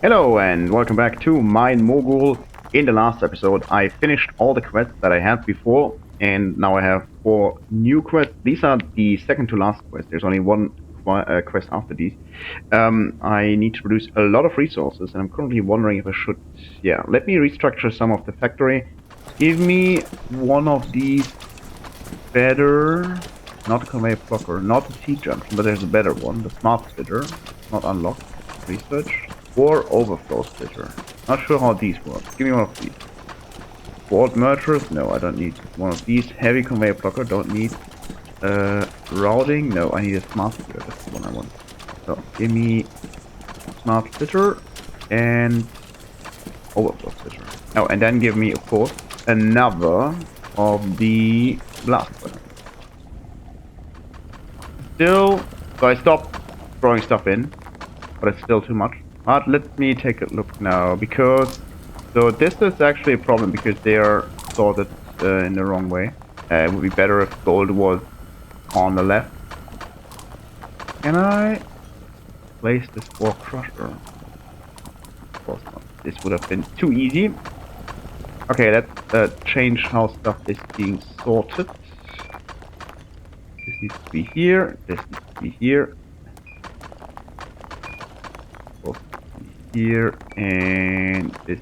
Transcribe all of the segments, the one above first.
Hello and welcome back to Mine Mogul. In the last episode, I finished all the quests that I had before, and now I have 4 new quests. These are the second to last quest. There's only one quest after these. I need to produce a lot of resources, and I'm currently wondering if I should, let me restructure some of the factory. Give me one of these better, not a conveyor blocker, not a T-junction, but there's a better one, the smart splitter, not unlocked, research. Or overflow splitter. Not sure how these work. Give me one of these. Board mergers? No, I don't need one of these. Heavy conveyor blocker? Don't need. Routing? No, I need a smart splitter. That's the one I want. So, give me smart splitter and overflow splitter. Oh, and then give me, of course, another of the blast weapons. Still, so I stopped throwing stuff in, but it's still too much. But let me take a look now, because so this is actually a problem because they are sorted in the wrong way. It would be better if gold was on the left. Can I place this ore crusher? Of course not. This would have been too easy. Okay, let's change how stuff is being sorted. This needs to be here. This needs to be here. Here and this.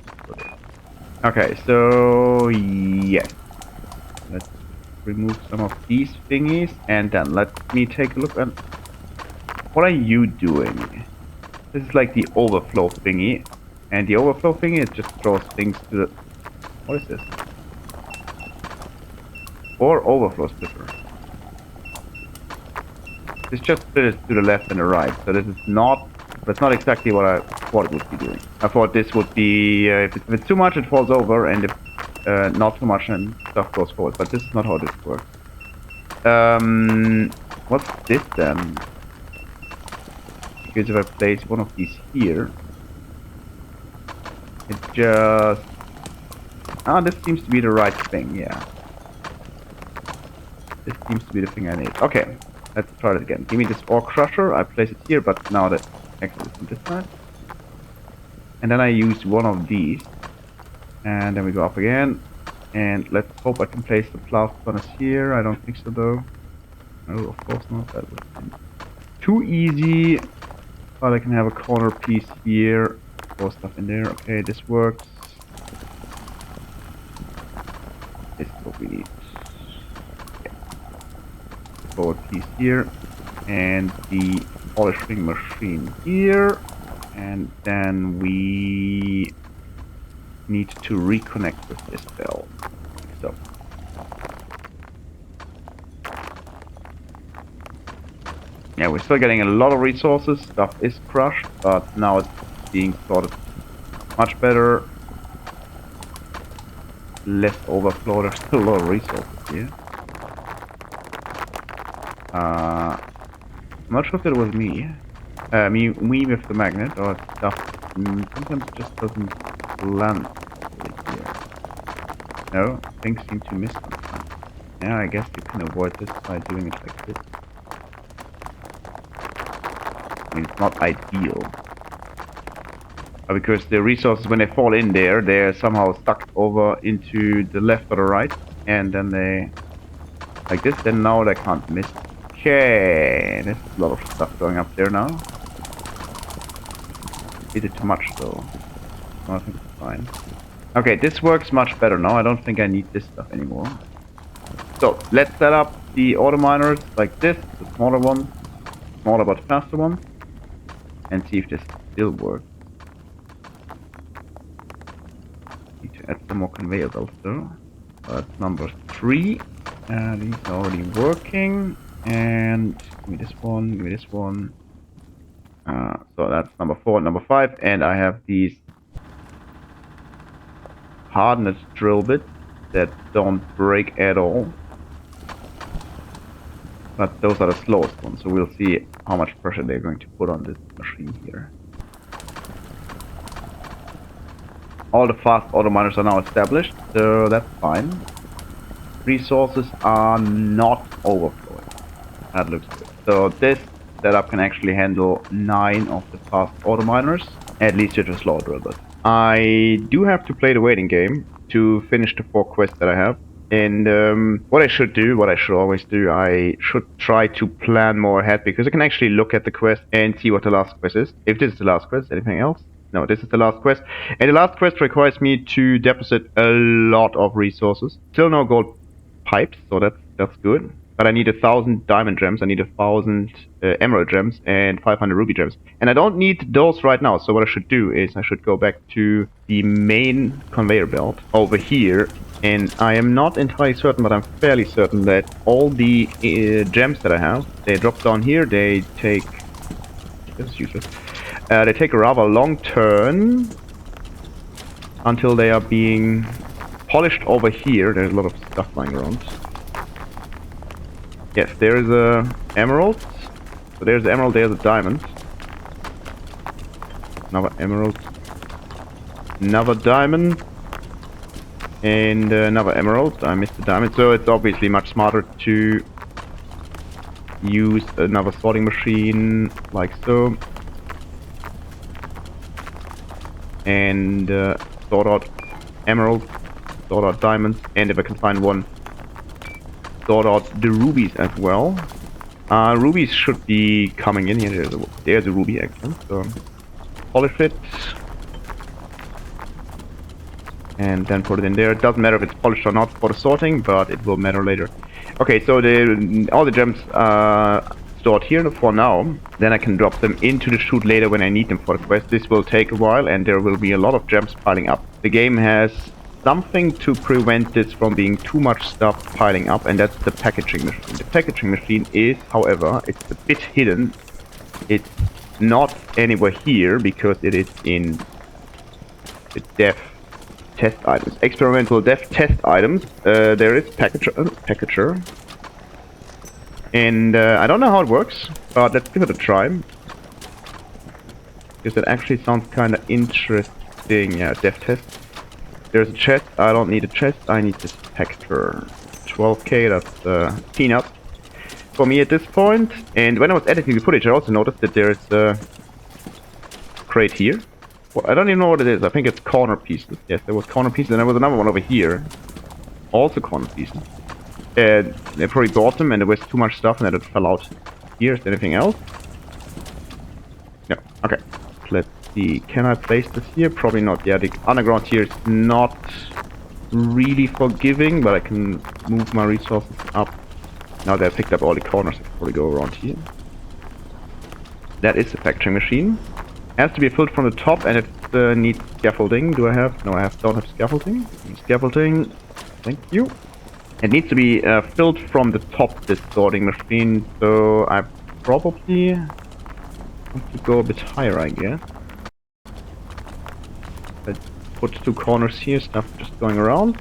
Okay, so yes, let's remove some of these thingies and then let me take a look at what are you doing. This is like the overflow thingy, and the overflow thingy is just throws things to the. What is this? Or overflow splitter. This just splits to the left and the right, so this is not. That's not exactly what I thought it would be doing. I thought this would be, if it's too much it falls over, and if not too much then stuff goes forward. But this is not how this works. What's this then? Because if I place one of these here, it just... Ah, this seems to be the right thing, yeah. This seems to be the thing I need. Okay, let's try it again. Give me this ore crusher, I place it here, but now that actually it's on this side. And then I use one of these. And then we go up again. And let's hope I can place the blast furnace here. I don't think so though. No, of course not. That would be too easy. But I can have a corner piece here. Throw stuff in there. Okay, this works. This is what we need. Okay. Throw a piece here. And the polishing machine here. And then we need to reconnect with this bell. So. Yeah, we're still getting a lot of resources. Stuff is crushed, but now it's being sorted much better. Less overflow. There's still a lot of resources here. I'm not sure if it was me. Me with the magnet or stuff. Sometimes it just doesn't land here. No, things seem to miss sometimes. Yeah, I guess you can avoid this by doing it like this. I mean, it's not ideal. Because the resources, when they fall in there, they're somehow stuck over into the left or the right. And then they... like this, then now they can't miss. Okay, there's a lot of stuff going up there now. Is it too much though? No, I think it's fine. Okay, this works much better now. I don't think I need this stuff anymore. So, let's set up the auto miners like this, the smaller ones, smaller but faster ones, and see if this still works. Need to add some more conveyor belts though. That's number 3. These are already working. And give me this one, give me this one. So that's number 4, number 5, and I have these hardened drill bits that don't break at all. But those are the slowest ones, so we'll see how much pressure they're going to put on this machine here. All the fast auto miners are now established, so that's fine. Resources are not overflowing. That looks good. So this setup can actually handle 9 of the fast auto miners. At least it was slow drill, but I do have to play the waiting game to finish the 4 quests that I have. And what I should do, what I should always do, I should try to plan more ahead because I can actually look at the quest and see what the last quest is. If this is the last quest, anything else? No, this is the last quest. And the last quest requires me to deposit a lot of resources. Still no gold pipes, so that's good. But I need 1,000 diamond gems, I need 1,000 emerald gems, and 500 ruby gems. And I don't need those right now, so what I should do is I should go back to the main conveyor belt over here. And I am not entirely certain, but I'm fairly certain that all the gems that I have, they drop down here, they take... This is useless. They take a rather long turn until they are being polished over here. There's a lot of stuff lying around. Yes, there is a emerald. So there's the emerald, there's a diamond. Another emerald. Another diamond. And another emerald. I missed the diamond. So it's obviously much smarter to use another sorting machine like so. And sort out emeralds, sort out diamonds, and if I can find one, sort out the rubies as well. Rubies should be coming in here. There's a ruby actually. So polish it. And then put it in there. It doesn't matter if it's polished or not for the sorting, but it will matter later. Okay, so all the gems are stored here for now. Then I can drop them into the chute later when I need them for the quest. This will take a while and there will be a lot of gems piling up. The game has something to prevent this from being too much stuff piling up, and that's the packaging machine. The packaging machine is, however, it's a bit hidden. It's not anywhere here because it is in the dev test items. Experimental dev test items. There is packager. And I don't know how it works, but let's give it a try. Because it actually sounds kind of interesting. Yeah, dev test. There's a chest. I don't need a chest. I need this packager. 12k, that's peanuts for me at this point. And when I was editing the footage, I also noticed that there's a crate here. Well, I don't even know what it is. I think it's corner pieces. Yes, there was corner pieces, and there was another one over here. Also corner pieces. And they probably bought them, and there was too much stuff, and then it fell out. Here's anything else? No. Okay. Let's see. Can I place this here? Probably not. Yeah, the underground here is not really forgiving, but I can move my resources up. Now that I picked up all the corners, I can probably go around here. That is the factoring machine. Has to be filled from the top, and it needs scaffolding. Do I have? No, don't have scaffolding. Scaffolding. Thank you. It needs to be filled from the top, this sorting machine. So I probably want to go a bit higher, I guess. Let's put 2 corners here. Stuff just going around.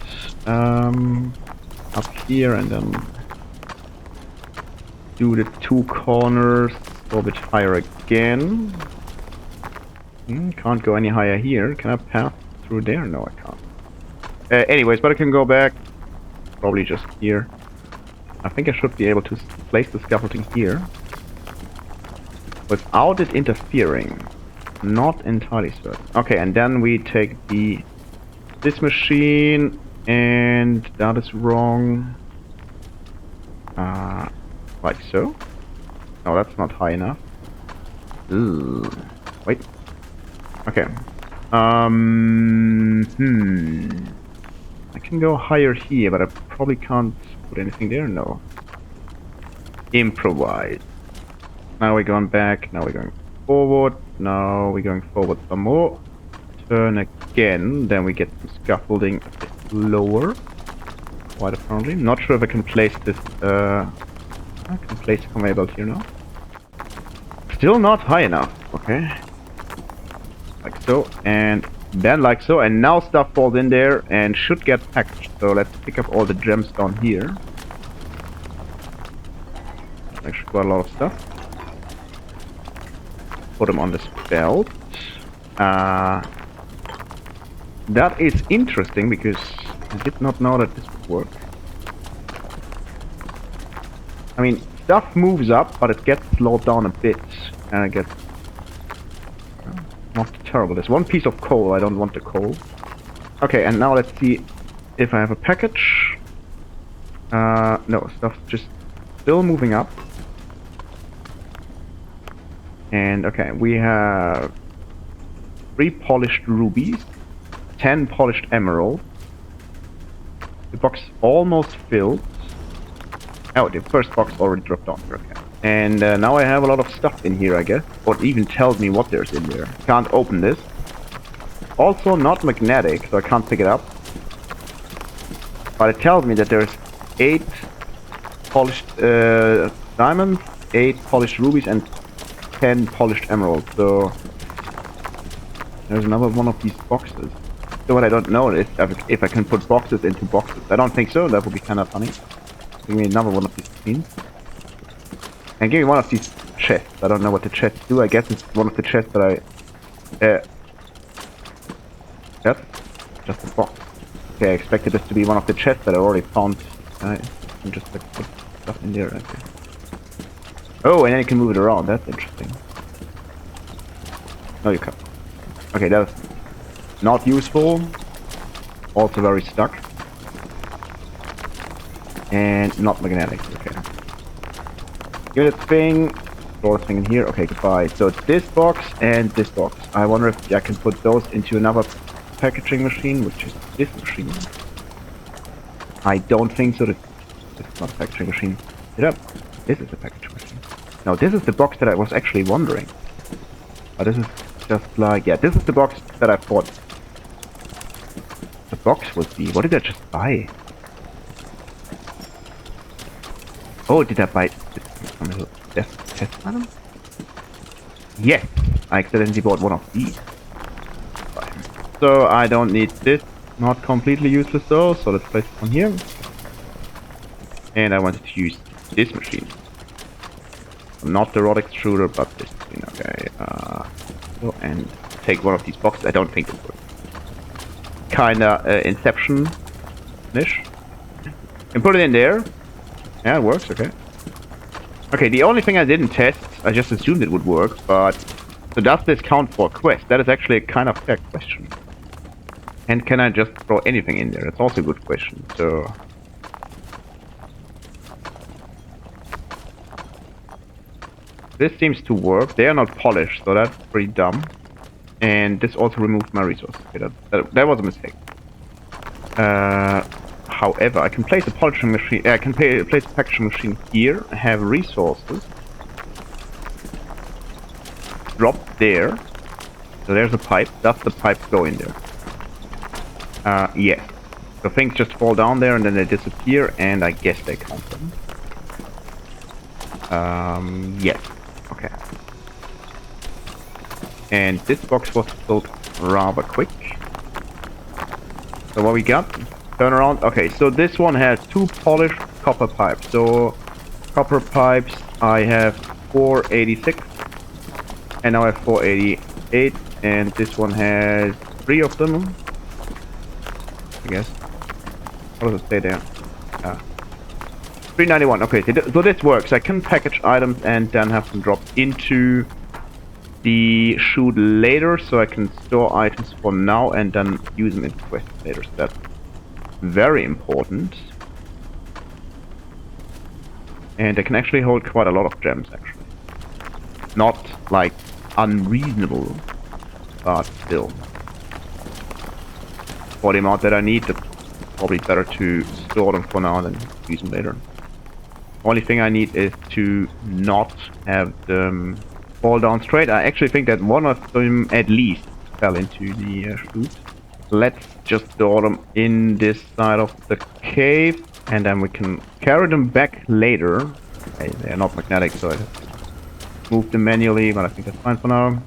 Up here, and then do the 2 corners. Go a bit higher again. Can't go any higher here. Can I pass through there? No, I can't. Anyways, but I can go back. Probably just here. I think I should be able to place the scaffolding here without it interfering. Not entirely certain. Okay, and then we take this machine, and that is wrong. Like so. No, that's not high enough. Ooh. Wait. Okay. I can go higher here, but I probably can't put anything there. No. Improvise. Now we're going back. Now we're going forward. Now we're going forward some more. Turn again. Then we get some scaffolding a bit lower. Quite apparently. Not sure if I can place this. I can place a conveyor belt here now. Still not high enough. Okay. Like so, and then like so, and now stuff falls in there and should get packaged. So let's pick up all the gems down here. Actually quite a lot of stuff. Put them on this belt. That is interesting because I did not know that this would work. I mean, stuff moves up, but it gets slowed down a bit, and it gets knocked terrible. There's one piece of coal. I don't want the coal. Okay, and now let's see if I have a package. No, stuff's just still moving up. And okay, we have 3 polished rubies, 10 polished emeralds. The box almost filled. Oh, the first box already dropped off. Okay. And now I have a lot of stuff in here, I guess. Or it even tells me what there's in there. Can't open this. Also not magnetic, so I can't pick it up. But it tells me that there's 8 polished diamonds, 8 polished rubies, and 10 polished emeralds. So there's another one of these boxes. So what I don't know is if I can put boxes into boxes. I don't think so. That would be kind of funny. Give me another one of these machines. And give me one of these chests. I don't know what the chests do. I guess it's one of the chests that I... That's just a box. Okay, I expected this to be one of the chests that I already found. I can just like, put stuff in there. Okay. Oh, and then you can move it around. That's interesting. No, you can't. Okay, that's not useful. Also very stuck. And not magnetic. Okay. Give it a thing. Throw the thing in here. Okay, goodbye. So it's this box and this box. I wonder if I can put those into another packaging machine, which is this machine. I don't think so. This is not a packaging machine. This is a packaging machine. No, this is the box that I was actually wondering. But this is just like... Yeah, this is the box that I thought the box would be. What did I just buy? Oh, did I buy this test item? Yes, I accidentally bought one of these. So I don't need this. Not completely useless though, so let's place it on here. And I wanted to use this machine. Not the rod extruder, but this machine. Okay. So, and take one of these boxes. I don't think it works. Kinda Inception-ish. And put it in there. Yeah, it works, okay. Okay, the only thing I didn't test, I just assumed it would work, but... So does this count for a quest? That is actually a kind of fair question. And can I just throw anything in there? That's also a good question, so... This seems to work. They are not polished, so that's pretty dumb. And this also removed my resources. Okay, that was a mistake. However, I can place a polishing machine. I can place a packaging machine here. Have resources. Drop there. So there's a pipe. Does the pipe go in there? Yes. So things just fall down there and then they disappear, and I guess they count them. Yes. Okay. And this box was filled rather quick. So what we got? Turn around. Okay, so this one has 2 polished copper pipes. So copper pipes, I have 486, and now I have 488, and this one has 3 of them. I guess. What does it say there? 391. Okay, so this works. I can package items and then have them dropped into the chute later, so I can store items for now and then use them in quests later. So that's very important. And they can actually hold quite a lot of gems, actually. Not like unreasonable, but still. For the amount that I need, it's probably better to store them for now and then use them later. Only thing I need is to not have them fall down straight. I actually think that one of them at least fell into the chute. Let's just store them in this side of the cave, and then we can carry them back later. Okay, they are not magnetic, so I have to move them manually, but I think that's fine for now.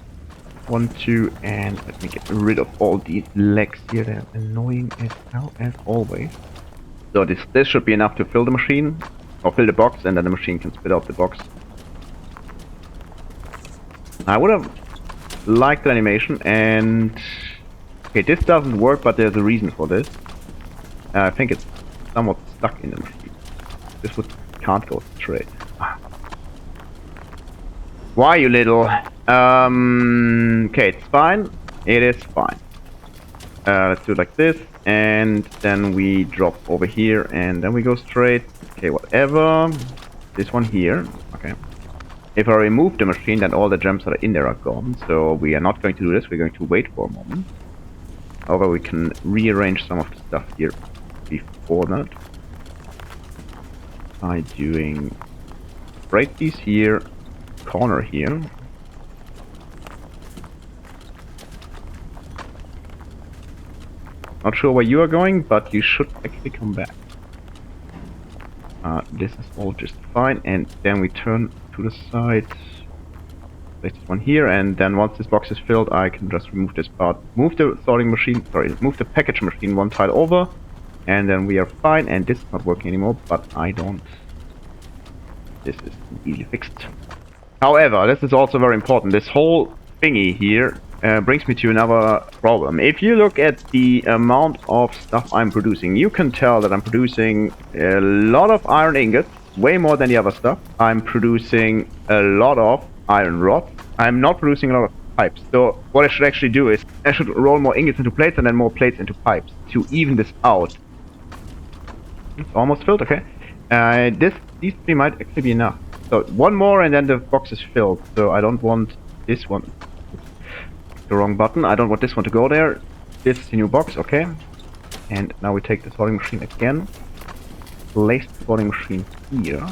1, 2, and let me get rid of all these legs here. They're annoying as hell, as always. So this should be enough to fill the machine, or fill the box, and then the machine can spit out the box. I would have liked the animation, and... Okay, this doesn't work, but there's a reason for this. I think it's somewhat stuck in the machine. This can't go straight. Why, you little... Okay, it's fine. It is fine. Let's do it like this, and then we drop over here, and then we go straight. Okay, whatever. This one here. Okay. If I remove the machine, then all the gems that are in there are gone. So we are not going to do this. We're going to wait for a moment. However, we can rearrange some of the stuff here before that by doing break these here, corner here. Not sure where you are going, but you should actually come back. This is all just fine, and then we turn to the side. Place this one here, and then once this box is filled, I can just remove this part. Move the sorting machine, move the package machine one tile over, and then we are fine, and this is not working anymore, but I don't. This is easily fixed. However, this is also very important. This whole thingy here brings me to another problem. If you look at the amount of stuff I'm producing, you can tell that I'm producing a lot of iron ingots, way more than the other stuff. I'm producing a lot of iron rods. I'm not producing a lot of pipes. So what I should actually do is I should roll more ingots into plates and then more plates into pipes to even this out. It's almost filled, okay. These three might actually be enough. So one more and then the box is filled. So I don't want this one. The wrong button. I don't want this one to go there. This is the new box, okay. And now we take the sorting machine again. Place the sorting machine here.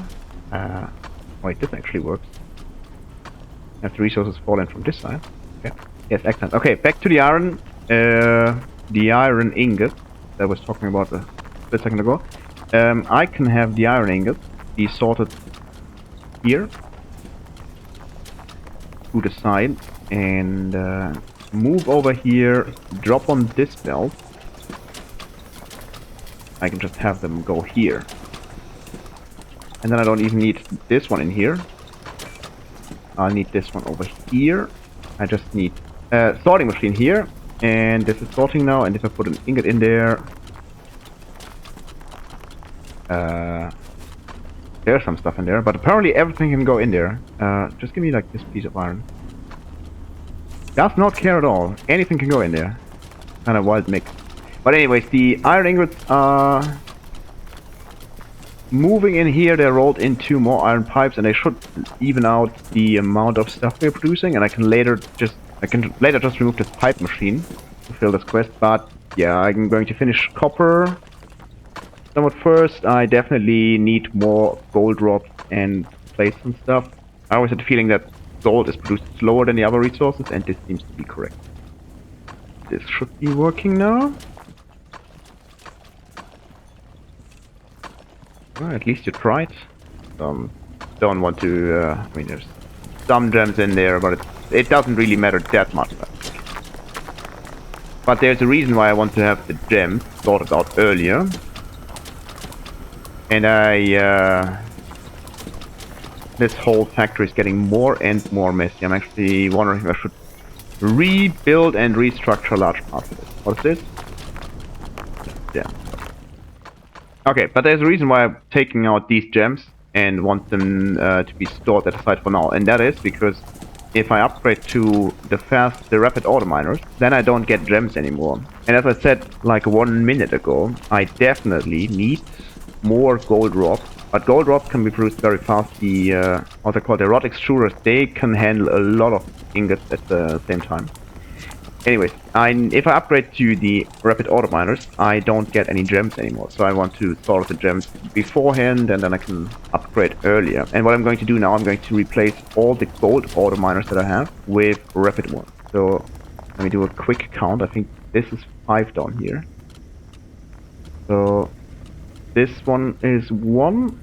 Wait, this actually works. Have the resources fallen from this side. Okay. Yes, excellent. Okay, back to the iron. The iron ingot that I was talking about a split second ago. I can have the iron ingot be sorted here to the side and move over here, drop on this belt. I can just have them go here. And then I don't even need this one in here. I'll need this one over here. I just need a sorting machine here. And this is sorting now, and if I put an ingot in there... there's some stuff in there, but apparently everything can go in there. Just give me like this piece of iron. Does not care at all. Anything can go in there. Kind of wild mix. But anyways, the iron ingots are moving in here. They're rolled into more iron pipes, and they should even out the amount of stuff we're producing. And I can later just remove this pipe machine to fill this quest. But yeah, I'm going to finish copper. Somewhat first. I definitely need more gold rods and plates and stuff. I always had the feeling that gold is produced slower than the other resources, and this seems to be correct. This should be working now. Well, at least you tried. Don't want to. I mean, there's some gems in there, but it doesn't really matter that much. But there's a reason why I want to have the gems sorted out earlier. And this whole factory is getting more and more messy. I'm actually wondering if I should rebuild and restructure large parts of it. What is this? Yeah. Okay, but there's a reason why I'm taking out these gems and want them to be stored at a site for now. And that is because if I upgrade to the rapid auto miners, then I don't get gems anymore. And as I said like 1 minute ago, I definitely need more gold rods, but gold rods can be produced very fast. The what they call the rod extruders, they can handle a lot of ingots at the same time. Anyways, if I upgrade to the rapid auto miners, I don't get any gems anymore. So I want to sort the gems beforehand, and then I can upgrade earlier. And what I'm going to do now, I'm going to replace all the gold auto miners that I have with rapid ones. So let me do a quick count. I think this is 5 down here. So this one is 1.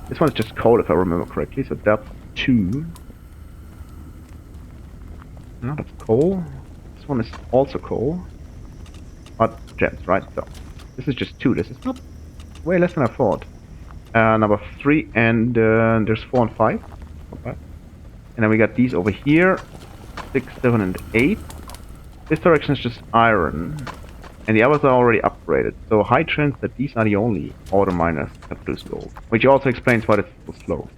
This one is just coal, if I remember correctly. So that's 2. No, that's coal. This one is also coal. But gems, right? So this is just 2. This is not way less than I thought. Number 3, and there's 4 and 5. Okay. And then we got these over here. 6, 7, and 8. This direction is just iron. And the others are already upgraded, so high chance that these are the only auto miners that produce gold. Which also explains why it's so slow.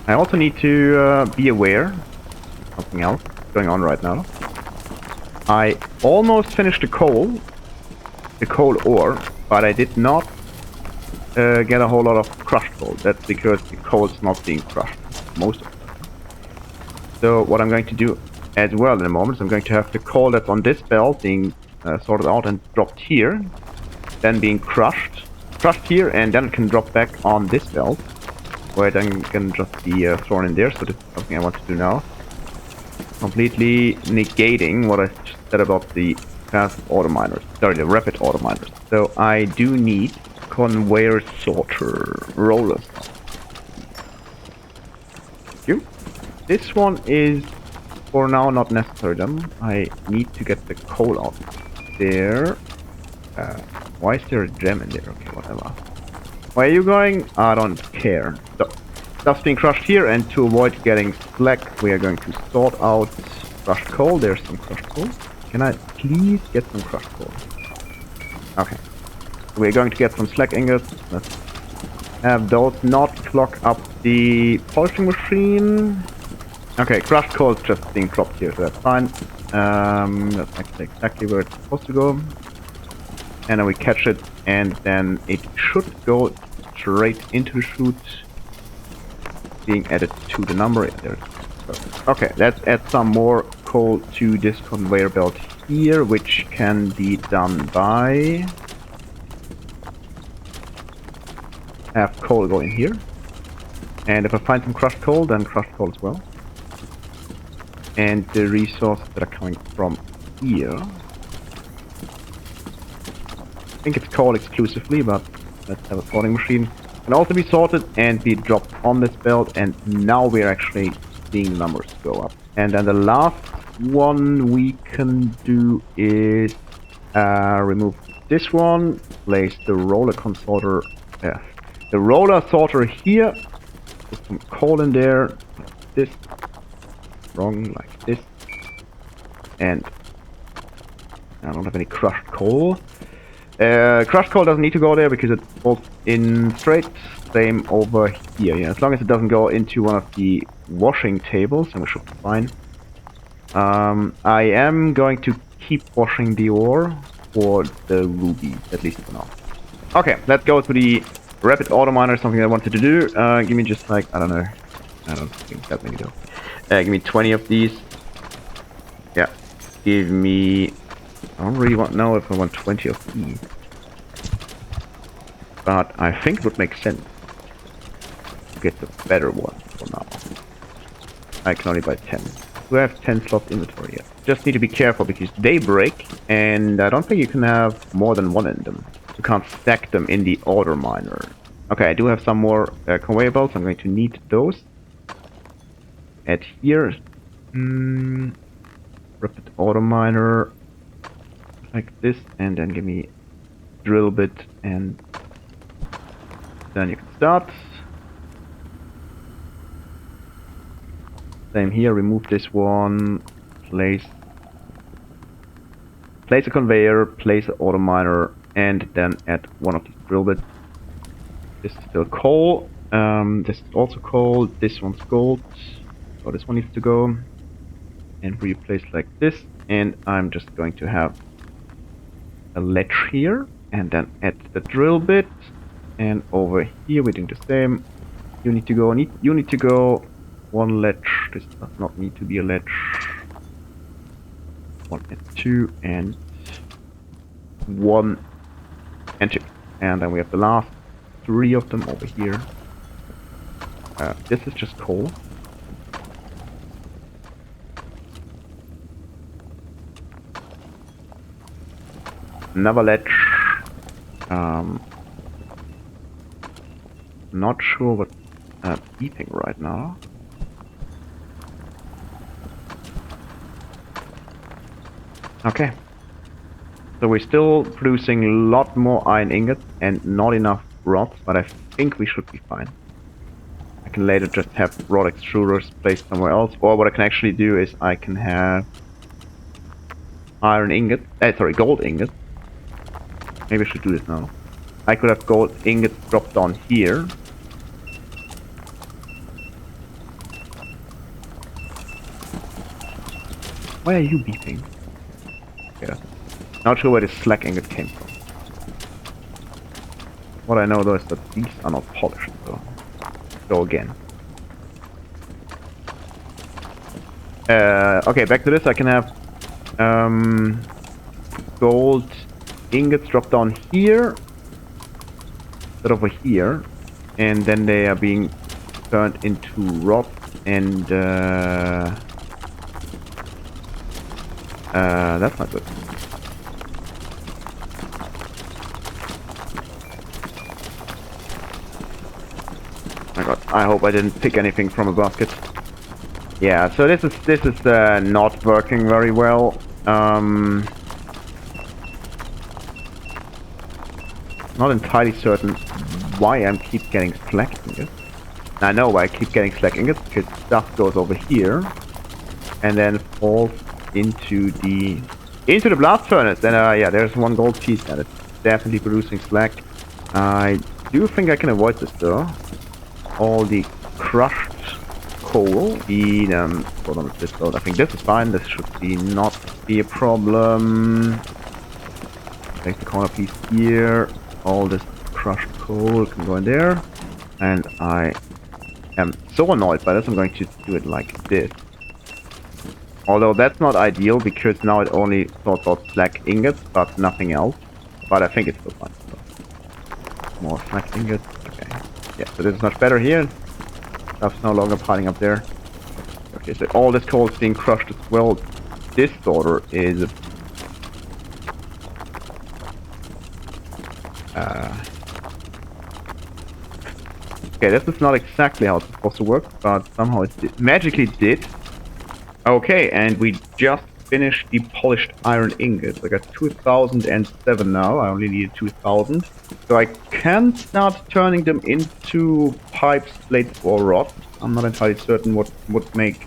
I also need to be aware of something else going on right now. I almost finished the coal ore, but I did not get a whole lot of crushed coal. That's because the coal's not being crushed most of the time. So what I'm going to do as well in a moment is I'm going to have the coal that's on this belt being sorted out and dropped here, then being crushed here, and then it can drop back on this belt, where it then can just be thrown in there. So this is something I want to do now. Completely negating what I just said about the fast auto miners, sorry, the rapid auto miners. So I do need conveyor sorter rollers. Thank you. This one is for now not necessary then. I need to get the coal out there. Why is there a gem in there? Okay, whatever. Where are you going? I don't care. So, stuff's being crushed here, and to avoid getting slack, we are going to sort out crushed coal. There's some crushed coal. Can I please get some crushed coal? Okay. We're going to get some slack ingots. Let's have those not clog up the polishing machine. Okay, crushed coal is just being dropped here, so that's fine. That's actually exactly where it's supposed to go. And then we catch it, and then it should go straight into the chute, being added to the number. There it is. Okay, let's add some more coal to this conveyor belt here, which can be done by have coal go in here. And if I find some crushed coal, then crushed coal as well. And the resources that are coming from here, I think it's coal exclusively, but let's have a sorting machine. Can also be sorted and be dropped on this belt, and now we're actually seeing the numbers go up. And then the last one we can do is remove this one, place the roller sorter, the roller sorter here, put some coal in there, like this, wrong, like this, and I don't have any crushed coal. Crushed coal doesn't need to go there because it falls in straight. Same over here. Yeah, as long as it doesn't go into one of the washing tables, then we should be fine. I am going to keep washing the ore for the ruby, at least for now. Okay, let's go to the rapid auto miner, something I wanted to do. Give me just like, I don't know. I don't think that many though. Give me 20 of these. Yeah. Give me... I don't really know if I want 20 of these. But I think it would make sense to get the better one for now. I can only buy 10. Do I have 10 slot inventory yet? Just need to be careful because they break, and I don't think you can have more than one in them. You can't stack them in the auto miner. Okay, I do have some more conveyor belts. I'm going to need those. Add here. Rapid auto miner. Like this, and then give me drill bit, and then you can start. Same here, remove this one, place a conveyor, place an auto miner, and then add one of these drill bits. This is still coal, this is also coal, this one's gold, so this one needs to go, and replace like this, and I'm just going to have a ledge here, and then add the drill bit, and over here we're doing the same. You need to go one ledge. This does not need to be a ledge. 1 and 2 and 1 and 2, and then we have the last 3 of them over here. This is just coal. Another ledge. Not sure what's beeping right now. Okay. So we're still producing a lot more iron ingots and not enough rods, but I think we should be fine. I can later just have rod extruders placed somewhere else, or what I can actually do is I can have gold ingots. Maybe I should do this now. I could have gold ingots dropped down here. Why are you beeping? Okay, not sure where this slack ingot came from. What I know though is that these are not polished, so go again. Okay, back to this. I can have gold ingots drop down here, instead over here, and then they are being turned into rod, and that's not good. My God, I hope I didn't pick anything from a basket. Yeah, so this is not working very well. Not entirely certain why I keep getting slack ingots. I know why I keep getting slack ingots, because stuff goes over here and then falls into the blast furnace. And yeah, there's one gold piece and it's definitely producing slack. I do think I can avoid this though. All the crushed coal, hold on, this load. I think this is fine. This should not be a problem. Take the corner piece here. All this crushed coal can go in there. And I am so annoyed by this, I'm going to do it like this. Although that's not ideal, because now it only sorts out slack ingots, but nothing else. But I think it's still fine. So, more slack ingots. Okay. Yeah, so this is much better here. Stuff's no longer piling up there. Okay, so all this coal is being crushed as well. This sorter is... okay, this is not exactly how it's supposed to work, but somehow it magically did. Okay, and we just finished the polished iron ingots. I got 2007 now. I only needed 2000. So I can start turning them into pipes, plates, or rods. I'm not entirely certain what would make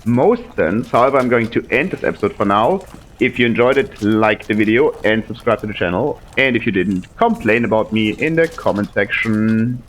most sense. However, I'm going to end this episode for now. If you enjoyed it, like the video and subscribe to the channel. And if you didn't, complain about me in the comment section.